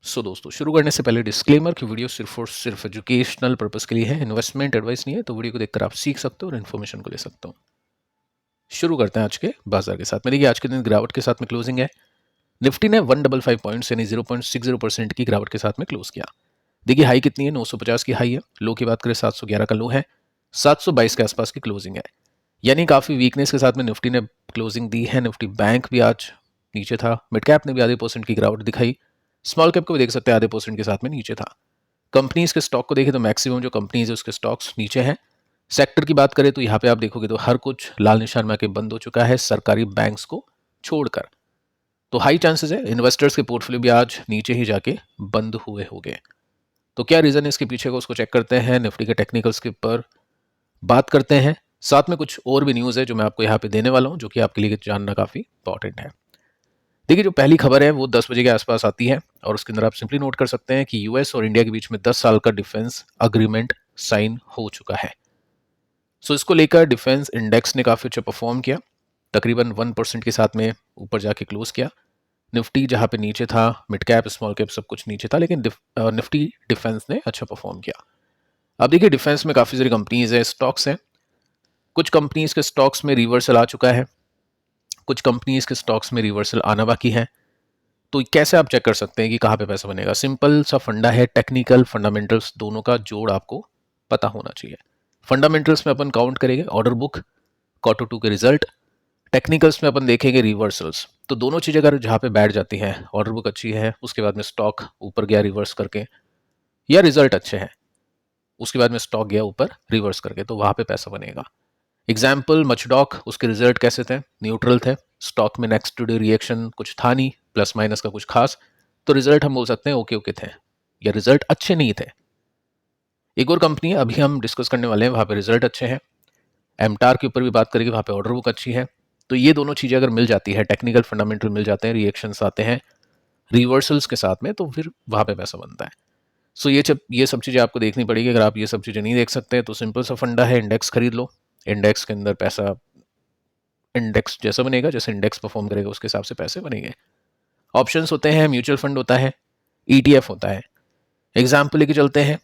दोस्तों शुरू करने से पहले डिस्क्लेमर कि वीडियो सिर्फ और सिर्फ एजुकेशनल पर्पस के लिए है, इन्वेस्टमेंट एडवाइस नहीं है। तो वीडियो को देखकर आप सीख सकते हो और इन्फॉर्मेशन को ले सकते हो। शुरू करते हैं आज के बाजार के साथ में। देखिए आज के दिन गिरावट के साथ में क्लोजिंग है। निफ्टी ने 155 पॉइंट्स यानी 0.60% की गिरावट के साथ में क्लोज किया। देखिए हाई कितनी है, 950 की हाई है। लो की बात करें 711 का लो है, 722 के आसपास की क्लोजिंग है। यानी काफी वीकनेस के साथ में निफ्टी ने क्लोजिंग दी है। निफ्टी बैंक भी आज नीचे था। मिड कैप ने भी आधे % की गिरावट दिखाई। स्मॉल कैप को भी देख सकते हैं, आधे % के साथ में नीचे था। कंपनीज के स्टॉक को देखें तो मैक्सिमम जो कंपनीज है उसके स्टॉक्स नीचे हैं। सेक्टर की बात करें तो यहाँ पे आप देखोगे तो हर कुछ लाल निशान में आके बंद हो चुका है, सरकारी बैंक्स को छोड़कर। तो हाई चांसेस है इन्वेस्टर्स के पोर्टफोलियो भी आज नीचे ही जाके बंद हुए होंगे। तो क्या रीजन है इसके पीछे का, उसको चेक करते हैं। निफ्टी के टेक्निकल्स के ऊपर बात करते हैं। साथ में कुछ और भी न्यूज़ है जो मैं आपको यहाँ पे देने वाला हूँ, जो कि आपके लिए जानना काफ़ी इंपॉर्टेंट है। देखिए जो पहली खबर है वो 10 बजे के आसपास आती है और उसके अंदर आप सिंपली नोट कर सकते हैं कि यूएस और इंडिया के बीच में 10 साल का डिफेंस अग्रीमेंट साइन हो चुका है। इसको लेकर डिफेंस इंडेक्स ने काफ़ी अच्छा परफॉर्म किया, तकरीबन 1% के साथ में ऊपर जाके क्लोज किया। निफ्टी जहाँ पे नीचे था, मिड कैप स्मॉल कैप सब कुछ नीचे था, लेकिन निफ्टी डिफेंस ने अच्छा परफॉर्म किया। अब देखिए डिफेंस में काफ़ी सारी कंपनीज है, स्टॉक्स हैं। कुछ कंपनीज के स्टॉक्स में रिवर्सल आ चुका है, कुछ कंपनीज के स्टॉक्स में रिवर्सल आना बाकी है। तो कैसे आप चेक कर सकते हैं कि कहाँ पे पैसा बनेगा? सिंपल सा फंडा है, टेक्निकल फंडामेंटल्स दोनों का जोड़ आपको पता होना चाहिए। फंडामेंटल्स में अपन काउंट करेंगे ऑर्डर बुक, क्वार्टर 2 के रिजल्ट। टेक्निकल्स में अपन देखेंगे रिवर्सल्स। तो दोनों चीज़ें अगर जहाँ पे बैठ जाती हैं, ऑर्डर बुक अच्छी है, उसके बाद में स्टॉक ऊपर गया रिवर्स करके, या रिजल्ट अच्छे हैं उसके बाद में स्टॉक गया ऊपर रिवर्स करके, तो वहाँ पे पैसा बनेगा। एग्जाम्पल मचडॉक, उसके रिजल्ट कैसे थे? न्यूट्रल थे। स्टॉक में नेक्स्ट डे रिएक्शन कुछ था नहीं, प्लस माइनस का कुछ खास, तो रिजल्ट हम बोल सकते हैं ओके ओके थे, या रिजल्ट अच्छे नहीं थे। एक और कंपनी है अभी हम डिस्कस करने वाले हैं, वहाँ पे रिजल्ट अच्छे हैं। एमटार के ऊपर भी बात करेंगे, वहाँ पे ऑर्डर बुक अच्छी है। तो ये दोनों चीज़ें अगर मिल जाती है, टेक्निकल फंडामेंटल मिल जाते हैं, रिएक्शंस आते हैं रिवर्सल्स के साथ में, तो फिर वहाँ पे पैसा बनता है। ये सब चीज़ें आपको देखनी पड़ेगी। अगर आप ये सब चीज़ें नहीं देख सकते तो सिंपल सा फंडा है, इंडेक्स खरीद लो। इंडेक्स के अंदर पैसा, इंडेक्स जैसा बनेगा, जैसे इंडेक्स परफॉर्म करेगा उसके हिसाब से पैसे बनेंगे। ऑप्शंस होते हैं, म्यूचुअल फंड होता है, ईटीएफ होता है। एग्जाम्पल लेके चलते हैं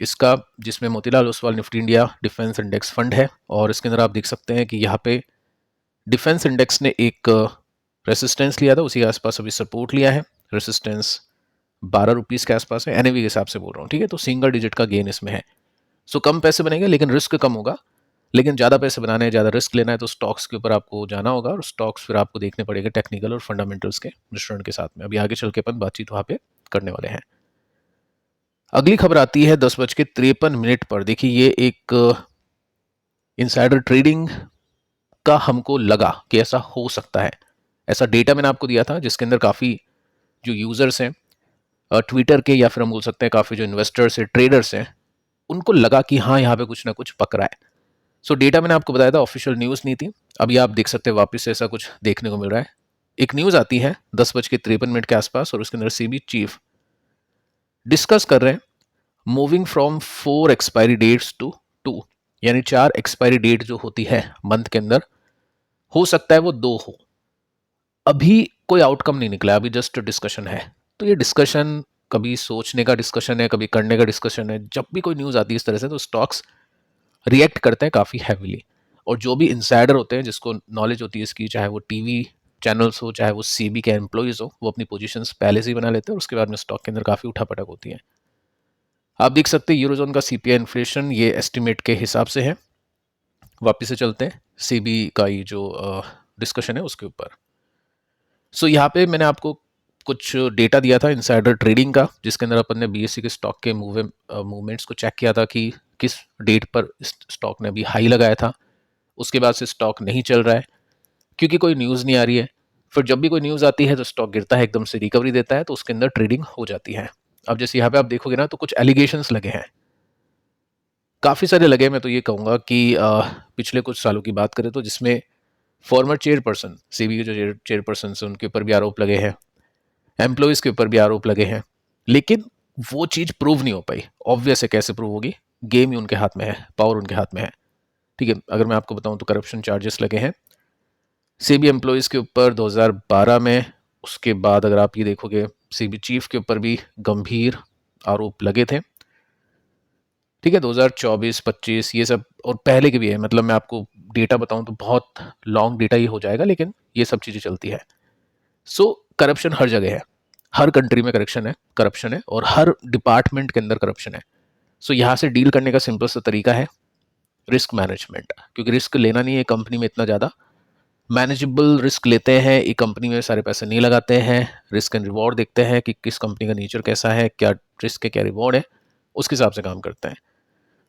इसका, जिसमें Motilal Oswal Nifty India defence index fund है। और इसके अंदर आप देख सकते हैं कि यहाँ पे डिफेंस इंडेक्स ने एक रेसिस्टेंस लिया था, उसी के आसपास अभी सपोर्ट लिया है। रेसिस्टेंस 12 रुपीज़ के आसपास है, एनएवी के हिसाब से बोल रहा हूँ, ठीक है। तो सिंगल डिजिट का गेन इसमें है। कम पैसे बनेंगे लेकिन रिस्क कम होगा। लेकिन ज़्यादा पैसे बनाने हैं, ज़्यादा रिस्क लेना है, तो स्टॉक्स के ऊपर आपको जाना होगा, और स्टॉक्स फिर आपको देखने पड़ेंगे टेक्निकल और फंडामेंटल्स के मिश्रण के साथ में। अभी आगे चल के अपन बातचीत वहाँ पे करने वाले हैं। अगली खबर आती है 10:53 पर। देखिए ये एक इनसाइडर ट्रेडिंग का हमको लगा कि ऐसा हो सकता है। ऐसा डेटा मैंने आपको दिया था जिसके अंदर काफ़ी जो यूज़र्स हैं ट्विटर के, या फिर हम बोल सकते हैं काफ़ी जो इन्वेस्टर्स हैं, ट्रेडर्स हैं, उनको लगा कि हाँ यहाँ पे कुछ ना कुछ पक रहा है। डेटा मैंने आपको बताया था, ऑफिशियल न्यूज़ नहीं थी। अभी आप देख सकते हैं वापस से ऐसा कुछ देखने को मिल रहा है। एक न्यूज़ आती है 10:53 के आसपास, और उसके अंदर सीबी चीफ डिस्कस कर रहे हैं moving from 4 expiry dates to 2, यानी 4 एक्सपायरी डेट जो होती है मंथ के अंदर, हो सकता है वो 2 हो। अभी कोई आउटकम नहीं निकला, अभी जस्ट डिस्कशन है। तो ये डिस्कशन कभी सोचने का डिस्कशन है, कभी करने का डिस्कशन है। जब भी कोई न्यूज़ आती है इस तरह से तो स्टॉक्स रिएक्ट करते हैं काफ़ी हैविली। और जो भी इंसाइडर होते हैं, जिसको नॉलेज होती है इसकी, चाहे वो टीवी चैनल्स हो, चाहे वो सीबी के एम्प्लॉयज़ हो, वो अपनी पोजीशंस पहले से ही बना लेते हैं, और उसके बाद में स्टॉक के अंदर काफ़ी उठापटक होती है। आप देख सकते हैं यूरोजोन का सीपीआई इन्फ्लेशन ये एस्टिमेट के हिसाब से है। वापिस से चलते हैं सीबी का ये जो डिस्कशन है उसके ऊपर। यहाँ पे मैंने आपको कुछ डेटा दिया था इनसाइडर ट्रेडिंग का, जिसके अंदर अपन ने बीएससी के स्टॉक के मूवमेंट्स को चेक किया था कि किस डेट पर स्टॉक ने अभी हाई लगाया था। उसके बाद से स्टॉक नहीं चल रहा है क्योंकि कोई न्यूज़ नहीं आ रही है। फिर जब भी कोई न्यूज़ आती है तो स्टॉक गिरता है, एकदम से रिकवरी देता है, तो उसके अंदर ट्रेडिंग हो जाती है। अब जैसे यहाँ पे आप देखोगे ना, तो कुछ एलिगेशंस लगे हैं, काफ़ी सारे लगे। मैं तो ये कहूँगा कि पिछले कुछ सालों की बात करें तो, जिसमें फॉर्मर चेयरपर्सन, सीबी के जो चेयरपर्सन है उनके ऊपर भी आरोप लगे हैं, एम्प्लॉयज़ के ऊपर भी आरोप लगे हैं, लेकिन वो चीज़ प्रूव नहीं हो पाई। ऑब्वियस है, कैसे प्रूव होगी? गेम ही उनके हाथ में है, पावर उनके हाथ में है, ठीक है। अगर मैं आपको बताऊं तो करप्शन चार्जेस लगे हैं सीबी एम्प्लॉयज़ के ऊपर 2012 में। उसके बाद अगर आप ये देखोगे सीबी चीफ के ऊपर भी गंभीर आरोप लगे थे। ठीक है, 2024-25 ये सब और पहले के भी है, मतलब मैं आपको डेटा बताऊं तो बहुत लॉन्ग डेटा ही हो जाएगा, लेकिन ये सब चीज़ें चलती है। सो करप्शन हर जगह है, हर कंट्री में करप्शन है और हर डिपार्टमेंट के अंदर करप्शन है। सो यहाँ से डील करने का सिंपल सा तरीका है रिस्क मैनेजमेंट, क्योंकि रिस्क लेना नहीं है कंपनी में इतना ज़्यादा, मैनेजेबल रिस्क लेते हैं, एक कंपनी में सारे पैसे नहीं लगाते हैं, रिस्क एंड रिवॉर्ड देखते हैं कि किस कंपनी का नेचर कैसा है, क्या रिस्क है क्या रिवॉर्ड है, उसके हिसाब से काम करते हैं।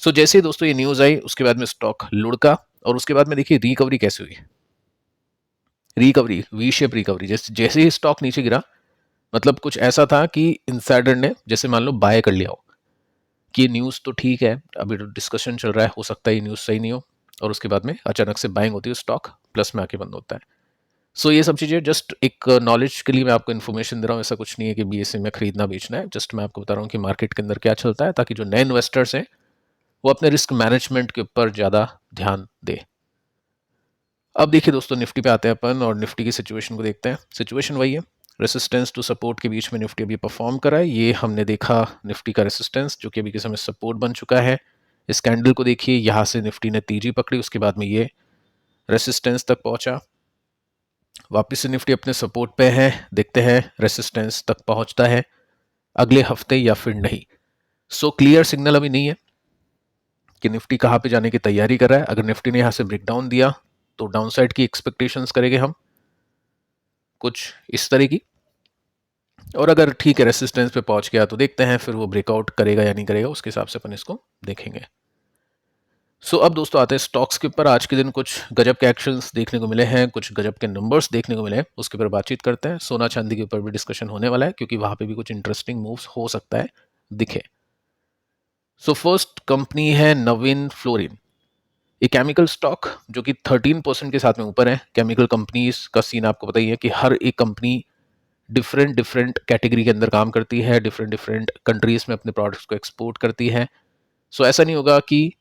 सो जैसे ही दोस्तों ये न्यूज़ आई उसके बाद में स्टॉक लुढ़का और उसके बाद में देखिए रिकवरी कैसे हुई, रिकवरी वी शेप रिकवरी। जैसे जैसे ही स्टॉक नीचे गिरा, मतलब कुछ ऐसा था कि इनसाइडर ने जैसे मान लो बाय कर लिया हो कि ये न्यूज़ तो ठीक है, अभी तो डिस्कशन चल रहा है, हो सकता है ये न्यूज़ सही नहीं हो, और उसके बाद में अचानक से बाइंग होती है, स्टॉक प्लस में आके बंद होता है। सो ये सब चीज़ें जस्ट एक नॉलेज के लिए मैं आपको इन्फॉर्मेशन दे रहा हूँ, ऐसा कुछ नहीं है कि बीएसए में खरीदना बेचना है, जस्ट मैं आपको बता रहा हूँ कि मार्केट के अंदर क्या चलता है, ताकि जो नए इन्वेस्टर्स हैं वो अपने रिस्क मैनेजमेंट के ऊपर ज़्यादा ध्यान दे। अब देखिए दोस्तों, निफ्टी पे आते हैं अपन और निफ्टी की सिचुएशन को देखते हैं। सिचुएशन वही है, रेसिस्टेंस टू सपोर्ट के बीच में निफ्टी अभी परफॉर्म करा है। ये हमने देखा निफ्टी का रेसिस्टेंस जो कि अभी के समय सपोर्ट बन चुका है। इस कैंडल को देखिए, यहाँ से निफ्टी ने तेजी पकड़ी, उसके बाद में ये रेसिस्टेंस तक पहुंचा, वापस से निफ्टी अपने सपोर्ट पे है, देखते हैं रेसिस्टेंस तक पहुंचता है अगले हफ्ते या फिर नहीं। सो क्लियर सिग्नल अभी नहीं है कि निफ्टी कहाँ पे जाने की तैयारी कर रहा है। अगर निफ्टी ने यहाँ से ब्रेकडाउन दिया तो डाउनसाइड की एक्सपेक्टेशंस करेंगे हम कुछ इस तरह की, और अगर ठीक है रेसिस्टेंस पे पहुंच गया तो देखते हैं फिर वो ब्रेकआउट करेगा या नहीं करेगा, उसके हिसाब से अपन इसको देखेंगे। सो अब दोस्तों आते हैं स्टॉक्स के ऊपर। आज के दिन कुछ गजब के एक्शंस देखने को मिले हैं, कुछ गजब के नंबर्स देखने को मिले हैं, उसके ऊपर बातचीत करते हैं। सोना चांदी के ऊपर भी डिस्कशन होने वाला है क्योंकि वहां पे भी कुछ इंटरेस्टिंग मूव्स हो सकता है दिखे। सो फर्स्ट कंपनी है नवीन फ्लोरिन, ये केमिकल स्टॉक जो कि 13% के साथ में ऊपर है। केमिकल कंपनीज का सीन आपको पता ही है कि हर एक कंपनी डिफरेंट डिफरेंट कैटेगरी के अंदर काम करती है, डिफरेंट डिफरेंट कंट्रीज में अपने प्रोडक्ट्स को एक्सपोर्ट करती है। सो ऐसा नहीं होगा कि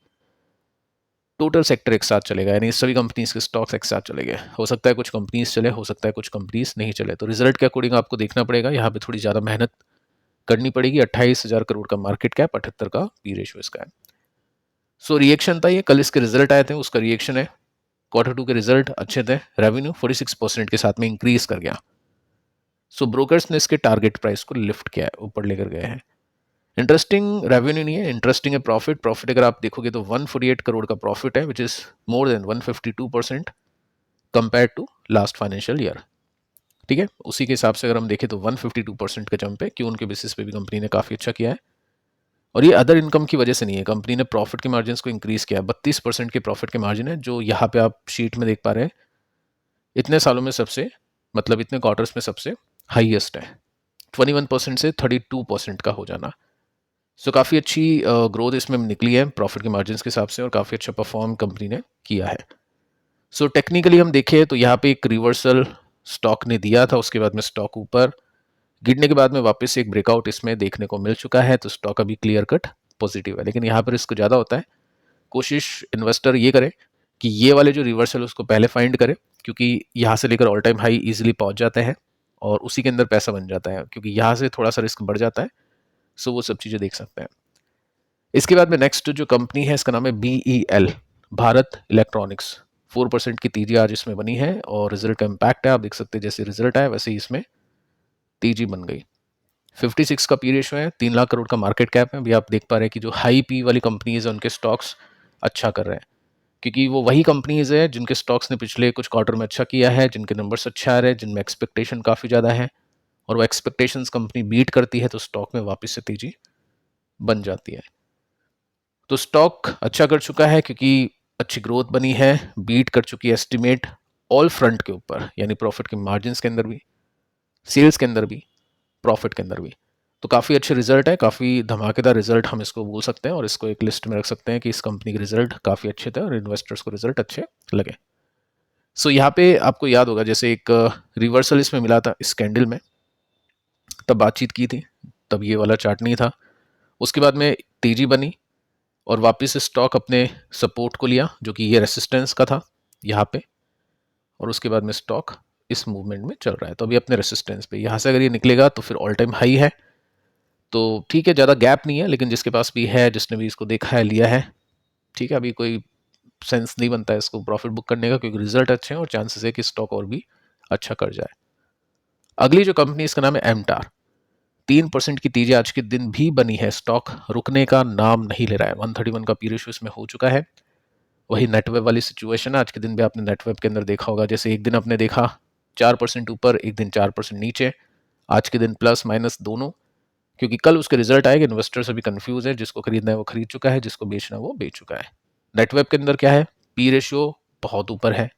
टोटल सेक्टर एक साथ चलेगा, यानी सभी कंपनीज के स्टॉक्स एक साथ चलेंगे। हो सकता है कुछ कंपनीज चले, हो सकता है कुछ कंपनीज नहीं चले, तो रिजल्ट के अकॉर्डिंग आपको देखना पड़ेगा। यहाँ पे थोड़ी ज़्यादा मेहनत करनी पड़ेगी। 28,000 करोड़ का मार्केट कैप, 78 का पी रेशियो इसका है। सो रिएक्शन था ये, कल इसके रिजल्ट आए थे, उसका रिएक्शन है। Q2 के रिजल्ट अच्छे थे, रेवेन्यू 46% के साथ में इंक्रीज कर गया। सो ब्रोकर्स ने इसके टारगेट प्राइस को लिफ्ट किया है, ऊपर लेकर गए हैं। इंटरेस्टिंग रेवेन्यू नहीं है, इंटरेस्टिंग है प्रॉफिट। प्रॉफिट अगर आप देखोगे तो 148 करोड़ का प्रॉफिट है, which is more than 152% compare to last financial year. ठीक है, उसी के हिसाब से अगर हम देखें तो 152% का जंप है, क्यों उनके बेसिस पे भी कंपनी ने काफ़ी अच्छा किया है। और ये अदर इनकम की वजह से नहीं है, कंपनी ने प्रॉफिट के मार्जिन को इंक्रीज किया। 32% के प्रॉफिट के मार्जिन है, जो यहाँ पे आप शीट में देख पा रहे हैं, इतने सालों में सबसे, मतलब इतने क्वार्टर्स में सबसे हाईएस्ट है। 21% से 32% का हो जाना। सो काफ़ी अच्छी ग्रोथ इसमें निकली है प्रॉफिट के मार्जिन के हिसाब से, और काफ़ी अच्छा परफॉर्म कंपनी ने किया है। सो टेक्निकली हम देखें तो यहाँ पे एक रिवर्सल स्टॉक ने दिया था, उसके बाद में स्टॉक ऊपर गिरने के बाद में वापस से एक ब्रेकआउट इसमें देखने को मिल चुका है, तो स्टॉक अभी क्लियर कट पॉजिटिव है। लेकिन यहाँ पर रिस्क ज़्यादा होता है, कोशिश इन्वेस्टर ये करे कि ये वाले जो रिवर्सल उसको पहले फाइंड करे, क्योंकि यहाँ से लेकर ऑल टाइम हाई इजीली पहुँच जाते हैं और उसी के अंदर पैसा बन जाता है, क्योंकि यहाँ से थोड़ा सा रिस्क बढ़ जाता है। सो वो सब चीज़ें देख सकते हैं। इसके बाद में नेक्स्ट जो कंपनी है इसका नाम है BEL, भारत इलेक्ट्रॉनिक्स। 4% की तेजी आज इसमें बनी है और रिजल्ट का इम्पैक्ट है, आप देख सकते हैं जैसे रिजल्ट आया वैसे ही इसमें तेजी बन गई। 56 का पी रेशियो है, 3 लाख करोड़ का मार्केट कैप है। अभी आप देख पा रहे हैं कि जो हाई पी वाली कंपनीज है उनके स्टॉक्स अच्छा कर रहे हैं, क्योंकि वो वही कंपनीज है जिनके स्टॉक्स ने पिछले कुछ क्वार्टर में अच्छा किया है, जिनके नंबर्स अच्छे आ रहे हैं, जिनमें एक्सपेक्टेशन काफ़ी ज़्यादा है, और वो एक्सपेक्टेशंस कंपनी बीट करती है तो स्टॉक में वापस से तेजी बन जाती है। तो स्टॉक अच्छा कर चुका है क्योंकि अच्छी ग्रोथ बनी है, बीट कर चुकी है एस्टिमेट ऑल फ्रंट के ऊपर, यानी प्रॉफिट के मार्जिन के अंदर भी, सेल्स के अंदर भी, प्रॉफिट के अंदर भी। तो काफ़ी अच्छे रिजल्ट है, काफ़ी धमाकेदार रिजल्ट हम इसको बोल सकते हैं, और इसको एक लिस्ट में रख सकते हैं कि इस कंपनी के रिजल्ट काफ़ी अच्छे थे और इन्वेस्टर्स को रिजल्ट अच्छे लगे। सो यहाँ पे आपको याद होगा जैसे एक रिवर्सल इसमें मिला था इस कैंडल में, तब बातचीत की थी, तब ये वाला चार्ट नहीं था। उसके बाद में तेजी बनी और वापस से स्टॉक अपने सपोर्ट को लिया, जो कि ये रेसिस्टेंस का था यहाँ पे, और उसके बाद में स्टॉक इस मूवमेंट में चल रहा है। तो अभी अपने रेसिस्टेंस पे, यहाँ से अगर ये निकलेगा तो फिर ऑल टाइम हाई है, तो ठीक है, ज़्यादा गैप नहीं है, लेकिन जिसके पास भी है, जिसने भी इसको देखा है, लिया है, ठीक है, अभी कोई सेंस नहीं बनता है इसको प्रॉफिट बुक करने का, क्योंकि रिजल्ट अच्छे हैं और चांसेस है कि स्टॉक और भी अच्छा कर जाए। अगली जो कंपनी, इसका नाम है एमटार। 3% की तेजी आज के दिन भी बनी है, स्टॉक रुकने का नाम नहीं ले रहा है। 131 का पी रेशियो इसमें हो चुका है। वही नेटवेब वाली सिचुएशन है, आज के दिन भी आपने नेटवेब के अंदर देखा होगा, जैसे एक दिन आपने देखा 4% ऊपर, एक दिन 4% नीचे, आज के दिन प्लस माइनस दोनों, क्योंकि कल उसके रिजल्ट आएगा। इन्वेस्टर्स अभी कंफ्यूज है, जिसको खरीदना है वो खरीद चुका है, जिसको बेचना है वो बेच चुका है। नेटवेब के अंदर क्या है, पी रेशियो बहुत ऊपर है,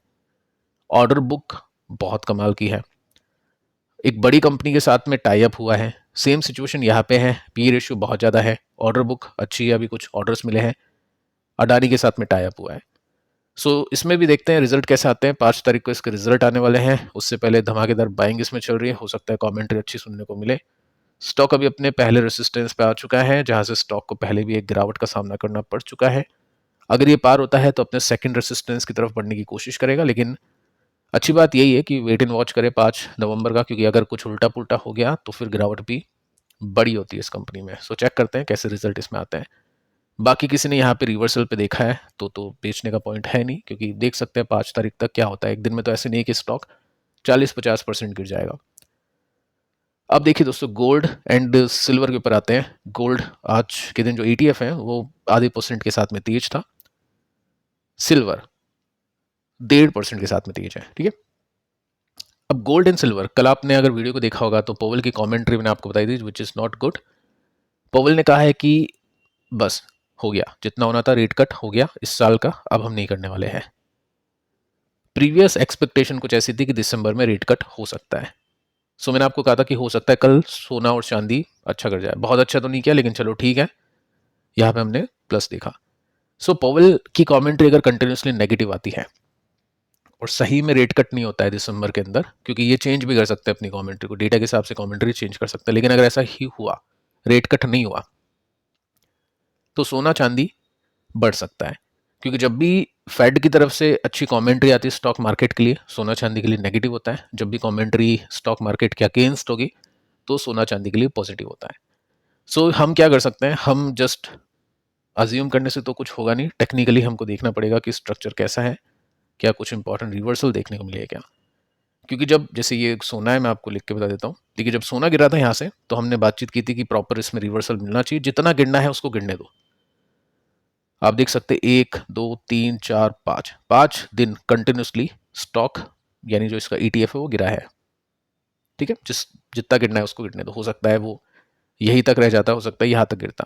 ऑर्डर बुक बहुत कमाल की है, एक बड़ी कंपनी के साथ में टाई अप हुआ है। सेम सिचुएशन यहाँ पे है, पी रेशियो बहुत ज़्यादा है, ऑर्डर बुक अच्छी है, अभी कुछ ऑर्डर्स मिले हैं, अडानी के साथ में टाई अप हुआ है। सो इसमें भी देखते हैं रिजल्ट कैसे आते हैं। 5 तारीख को इसके रिजल्ट आने वाले हैं, उससे पहले धमाकेदार बाइंग इसमें चल रही है, हो सकता है कमेंट्री अच्छी सुनने को मिले। स्टॉक अभी अपने पहले रेसिस्टेंस पे आ चुका है, जहां से स्टॉक को पहले भी एक गिरावट का सामना करना पड़ चुका है। अगर ये पार होता है तो अपने सेकंड रेसिस्टेंस की तरफ बढ़ने की कोशिश करेगा, लेकिन अच्छी बात यही है कि वेट एंड वॉच करे 5 नवंबर का, क्योंकि अगर कुछ उल्टा पुल्टा हो गया तो फिर गिरावट भी बड़ी होती है इस कंपनी में। सो चेक करते हैं कैसे रिजल्ट इसमें आते हैं। बाकी किसी ने यहाँ पे रिवर्सल पे देखा है तो बेचने का पॉइंट है नहीं, क्योंकि देख सकते हैं 5 तारीख तक क्या होता है। एक दिन में तो ऐसे नहीं कि स्टॉक 40-50% गिर जाएगा। अब देखिए दोस्तों, गोल्ड एंड सिल्वर के ऊपर आते हैं। गोल्ड आज के दिन जो ETF है वो आधे % के साथ में तेज था, सिल्वर 1.5% के साथ में तेज है, ठीक है। अब गोल्ड एंड सिल्वर, कल आपने अगर वीडियो को देखा होगा तो पोवेल की कमेंट्री मैंने आपको बताई थी, which is not good. Powell ने कहा है कि बस हो गया, जितना होना था रेट कट हो गया इस साल का, अब हम नहीं करने वाले हैं। प्रीवियस एक्सपेक्टेशन कुछ ऐसी थी कि दिसंबर में रेट कट हो सकता है। सो मैंने आपको कहा था कि हो सकता है कल सोना और चांदी अच्छा कर जाए। बहुत अच्छा तो नहीं किया, लेकिन चलो ठीक है, यहाँ पे हमने प्लस देखा। सो पोवेल की कमेंट्री अगर कंटिन्यूसली नेगेटिव आती है और सही में रेट कट नहीं होता है दिसंबर के अंदर, क्योंकि ये चेंज भी कर सकते हैं अपनी कमेंट्री को, डेटा के हिसाब से कमेंट्री चेंज कर सकते हैं, लेकिन अगर ऐसा ही हुआ, रेट कट नहीं हुआ, तो सोना चांदी बढ़ सकता है। क्योंकि जब भी फेड की तरफ से अच्छी कमेंट्री आती है स्टॉक मार्केट के लिए, सोना चांदी के लिए नेगेटिव होता है। जब भी कमेंट्री स्टॉक मार्केट के अगेंस्ट होगी तो सोना चांदी के लिए पॉजिटिव होता है। सो हम क्या कर सकते हैं, हम जस्ट अज्यूम करने से तो कुछ होगा नहीं, टेक्निकली हमको देखना पड़ेगा कि स्ट्रक्चर कैसा है, क्या कुछ इंपॉर्टेंट रिवर्सल देखने को मिलेगा क्या। क्योंकि जब जैसे ये सोना है, मैं आपको लिख के बता देता हूँ, देखिए जब सोना गिरा था यहाँ से तो हमने बातचीत की थी कि प्रॉपर इसमें रिवर्सल मिलना चाहिए, जितना गिरना है उसको गिरने दो। आप देख सकते हैं 1 2 3 4 5 दिन कंटिन्यूसली स्टॉक, यानी जो इसका ETF है वो गिरा है, ठीक है। जितना गिरना है उसको गिरने दो, हो सकता है वो यही तक रह जाता, हो सकता है यहाँ तक गिरता।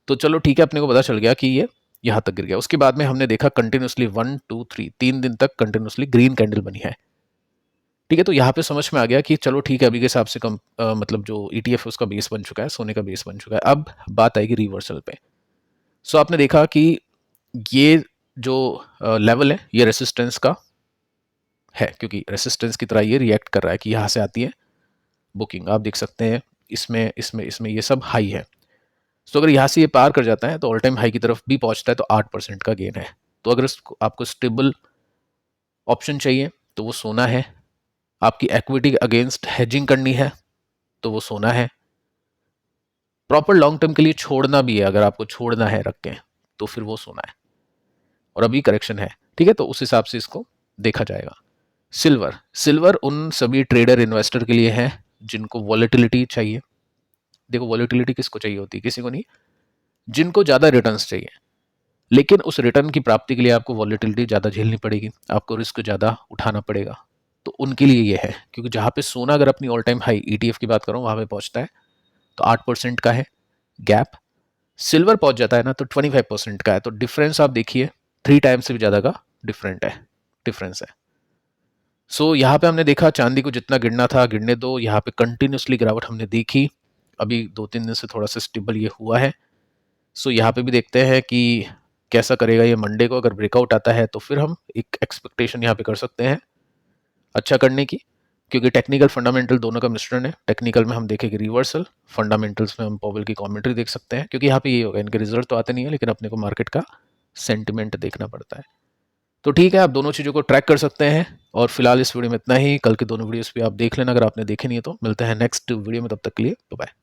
तो चलो ठीक है, अपने को पता चल गया कि ये यहाँ तक गिर गया। उसके बाद में हमने देखा कंटिन्यूसली 1 2 3 3 दिन तक कंटिन्यूसली ग्रीन कैंडल बनी है, ठीक है। तो यहाँ पे समझ में आ गया कि चलो ठीक है, अभी के हिसाब से मतलब जो ETF है उसका बेस बन चुका है, सोने का बेस बन चुका है। अब बात आएगी रिवर्सल पे। सो आपने देखा कि ये जो लेवल है ये रेसिस्टेंस का है, क्योंकि रेसिस्टेंस की तरह ये रिएक्ट कर रहा है कि यहाँ से आती है बुकिंग। आप देख सकते हैं इसमें इसमें इसमें ये सब हाई है। सो अगर यहाँ से ये पार कर जाता है तो ऑल टाइम हाई की तरफ भी पहुँचता है, तो 8% का गेन है। तो अगर आपको स्टेबल ऑप्शन चाहिए तो वो सोना है, आपकी इक्विटी के अगेंस्ट हेजिंग करनी है तो वो सोना है, प्रॉपर लॉन्ग टर्म के लिए छोड़ना भी है, अगर आपको छोड़ना है रख के, तो फिर वो सोना है। और अभी करेक्शन है, ठीक है, तो उस हिसाब से इसको देखा जाएगा। सिल्वर, सिल्वर उन सभी ट्रेडर इन्वेस्टर के लिए है जिनको वॉलेटिलिटी चाहिए। देखो वॉलेटिलिटी किसको चाहिए होती है, किसी को नहीं, जिनको ज़्यादा रिटर्न्स चाहिए, लेकिन उस रिटर्न की प्राप्ति के लिए आपको वॉलेटिलिटी ज़्यादा झेलनी पड़ेगी, आपको रिस्क ज़्यादा उठाना पड़ेगा। तो उनके लिए ये है, क्योंकि जहाँ पे सोना अगर अपनी ऑल टाइम हाई ETF की बात करूँ वहाँ पे पहुँचता है तो 8% का है गैप, सिल्वर पहुँच जाता है ना तो 25% का है। तो डिफरेंस आप देखिए 3 टाइम्स से भी ज़्यादा का डिफरेंस है। सो यहाँ पे हमने देखा चांदी को जितना गिरना था गिरने दो, यहाँ पे कंटिन्यूसली गिरावट हमने देखी, अभी 2-3 दिन से थोड़ा सा स्टेबल ये हुआ है। सो यहाँ पे भी देखते हैं कि कैसा करेगा ये मंडे को। अगर ब्रेकआउट आता है तो फिर हम एक एक्सपेक्टेशन यहाँ पे कर सकते हैं अच्छा करने की, क्योंकि टेक्निकल फंडामेंटल दोनों का मिश्रण है। टेक्निकल में हम देखेंगे रिवर्सल, फंडामेंटल्स में हम पॉवेल की कमेंट्री देख सकते हैं, क्योंकि यहाँ पे ये होगा, इनके रिजल्ट तो आते नहीं है लेकिन अपने को मार्केट का सेंटिमेंट देखना पड़ता है। तो ठीक है, आप दोनों चीज़ों को ट्रैक कर सकते हैं। और फिलहाल इस वीडियो में इतना ही। कल के दोनों वीडियोस भी आप देख लेना अगर आपने देखे नहीं है तो। मिलते हैं नेक्स्ट वीडियो में, तब तक के लिए बाय बाय।